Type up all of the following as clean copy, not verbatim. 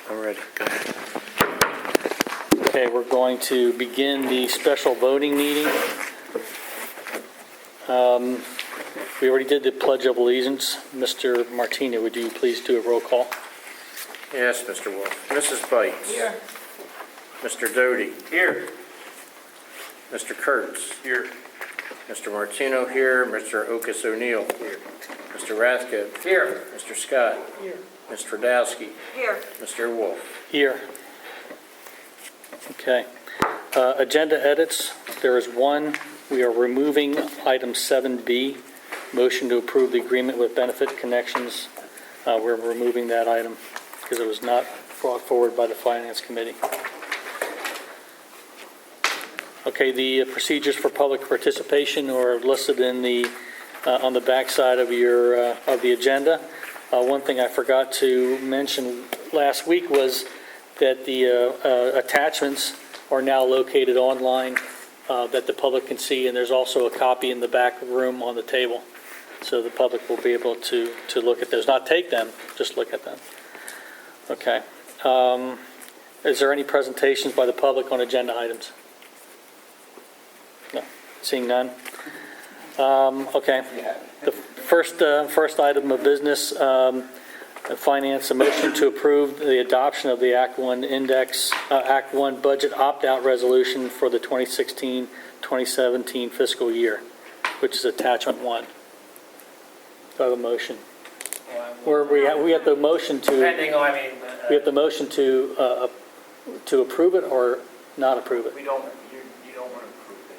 I'm ready. Go ahead. Okay, we're going to begin the special voting meeting. We already did the Pledge of Allegiance. Mr. Martina, would you please do a roll call? Yes, Mr. Wolf. Mrs. Bites. Here. Mr. Doty. Here. Mr. Kurtz. Here. Mr. Martino here. Mr. Okus O'Neill. Here. Mr. Rathke. Here. Mr. Scott. Here. Ms. Tverdowski. Here. Mr. Wolf. Here. Okay. Agenda edits. There is one. We are removing item 7B, motion to approve the agreement with Benefit Connections. We're removing that item because it was not brought forward by the Finance Committee. Okay, the procedures for public participation are listed in the on the back side of your of the agenda. One thing I forgot to mention last week was that the attachments are now located online that the public can see, and there's also a copy in the back room on the table, so the public will be able to look at those. Not take them, just look at them. Okay. Is there any presentations by the public on agenda items? No. Seeing none. Okay. The first item of business, finance, a motion to approve the adoption of the Act 1 Index, Act 1 Budget Opt-out Resolution for the 2016-2017 fiscal year, which is attachment 1. Do I have a motion? Where we have the motion to. Depending on, We have the motion to approve it or not approve it. you don't want to approve it.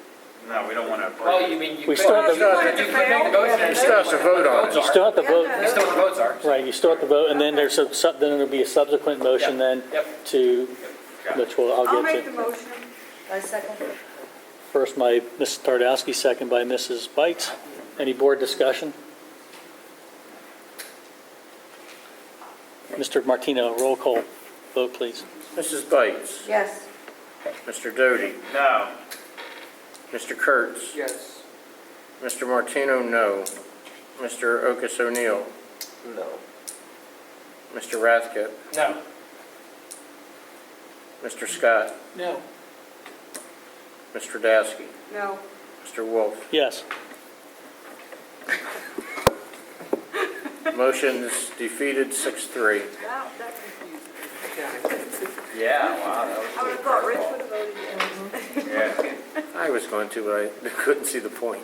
No, we don't want to approve. Well, you mean, you We could, still have you to- could make the motion and You still have to vote on it. You still have to vote, You still what the votes are. right, you still have to vote, and then then there'll be a subsequent motion then Yep. to, which I'll I'll make get the to. motion. I second. First by Mrs. Tverdowski, second by Mrs. Bites. Any board discussion? Mr. Martino, roll call vote, please. Mrs. Bites. Yes. Mr. Doty. No. Mr. Kurtz. Yes. Mr. Martino, no. Mr. Okus O'Neill. No. Mr. Rathke. No. Mr. Scott. No. Ms. Tverdowski. No. Mr. Wolf. Yes. Motion is defeated 6-3. Wow, that confused me. Yeah, wow, that I would have thought Rich would have voted yes. was, yeah. I was going to, but I couldn't see the point.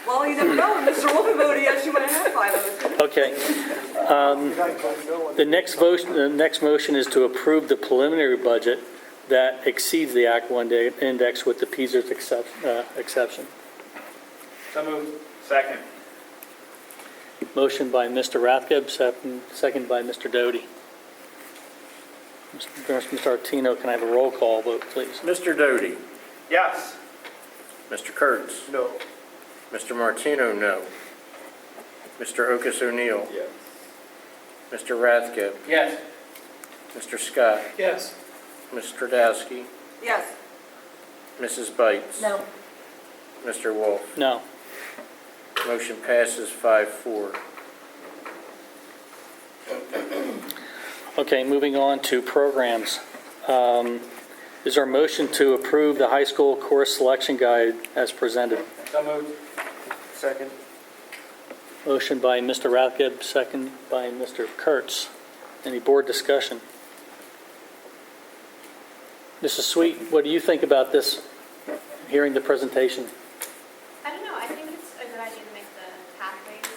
Well, you never know. When Mr. Wolf had voted yes, you might have had 5 votes. Okay. The next motion is to approve the preliminary budget that exceeds the Act 1 index with the PSERS exception. So moved. Second. Motion by Mr. Rathke, second by Mr. Doty. Mr. Martino, can I have a roll call vote, please? Mr. Doty. Yes. Mr. Kurtz. No. Mr. Martino, no. Mr. Okus O'Neill. Yes. Mr. Rathke. Yes. Mr. Scott. Yes. Ms. Tverdowski. Yes. Mrs. Bites. No. Mr. Wolf. No. Motion passes 5-4. Okay, moving on to programs. Is there a motion to approve the high school course selection guide as presented? So moved. Second. Motion by Mr. Rathke, second by Mr. Kurtz. Any board discussion? Mrs. Sweet, what do you think about this, hearing the presentation? I don't know. I think it's a good idea to make the pathways,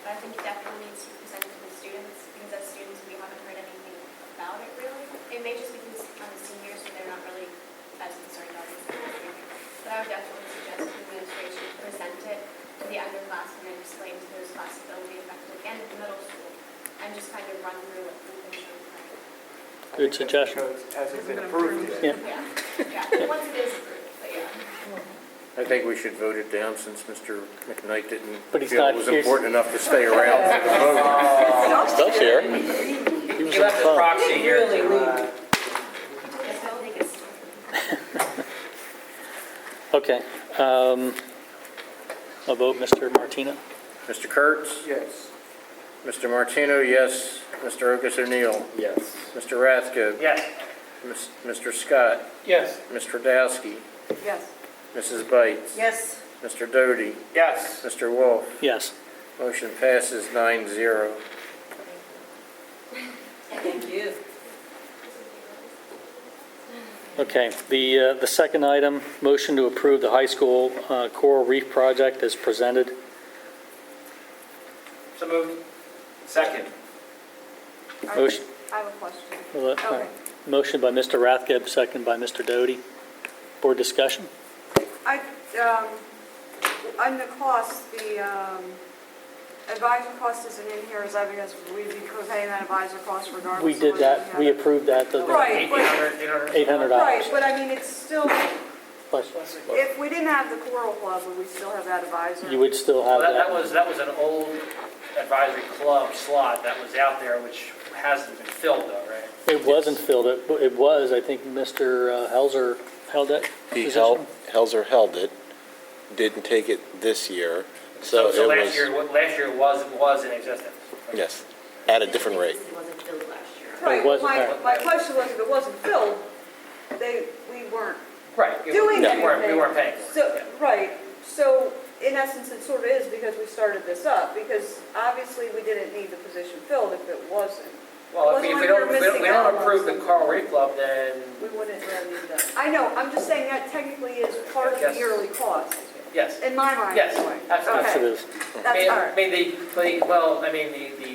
but I think it definitely needs to be presented to the students because as students we haven't heard anything about it really. It may just be because on the seniors so they're not really as concerned about this. But I would definitely suggest the administration present it to the underclassmen and explain to those classes that will be affected and the middle school and just kind of run through what we've been showing. Good suggestion. Hasn't been approved yet. Yeah. Yeah. Once it is approved, but yeah. I think we should vote it down since Mr. McKnight didn't But he's feel not it was here. important enough to stay around for the vote. Stuff's here. He was You on have the the phone. proxy here to, Yes, I think it's Okay. A vote, Mr. Martina? Mr. Kurtz. yes. Mr. Martino, yes. Mr. Okus O'Neill. Yes. Mr. Rathke. Yes. Mr. Scott. Yes. Mr. Dowski. Yes. Mrs. Bites. Yes. Mr. Doty. Yes. Mr. Wolf. Yes. Motion passes 9-0. Thank you. Okay, the second item, motion to approve the high school coral reef project as presented. So moved. Second. Motion. I have a question. Uh, Motion by Mr. Rathke, second by Mr. Doty. Board discussion? On the cost, the advisor cost isn't in here, is that because we'd be paying that advisor cost regardless? We of did whether that, we have it? approved that. Right, but, $800. right, but I mean, it's still, Question. if we didn't have the Coral Club, would we still have that advisor? You would still Well, have that that. was an old advisory club slot that was out there, which hasn't been filled though, right? It wasn't filled, it was, I think Mr. Helzer held that He position. Helzer held it, didn't take it this year, So so it last year, was, it was in existence. yes, at a different rate. It wasn't filled last year. Right, It wasn't my, that. my question was, if it wasn't filled, we weren't Right. doing anything. We weren't paying for it. So, right, so in essence, it sort of is because we started this up, because obviously we didn't need the position filled if it wasn't. Well, if It we wasn't don't, like we were missing out on approve the something. Coral Reef Club, then We wouldn't really need that. I know, I'm just saying that technically is part of the Yes. yearly cost, yes. in my mind Yes, anyway. absolutely. Yes, it Okay, is. that's all right. The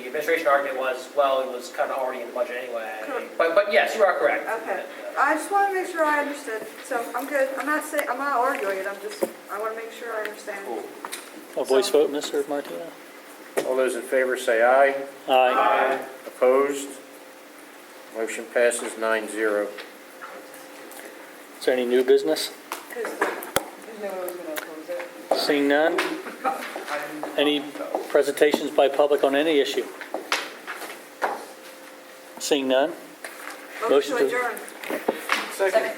administration argument was, well, it was kind of already in the budget anyway. Correct. But yes, you are correct. Okay, I just want to make sure I understood, so I'm good, I'm not arguing it, I want to make sure I understand. A voice vote, Mr. Martino? All those in favor say aye. Aye. Opposed? Motion passes 9-0. Is there any new business? Because there's no one who's going to oppose it. Seeing none? Any presentations by public on any issue? Seeing none? Motion Motion to to- adjourn. Second.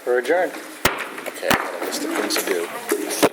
We're adjourned. Okay, I got a list of things to do.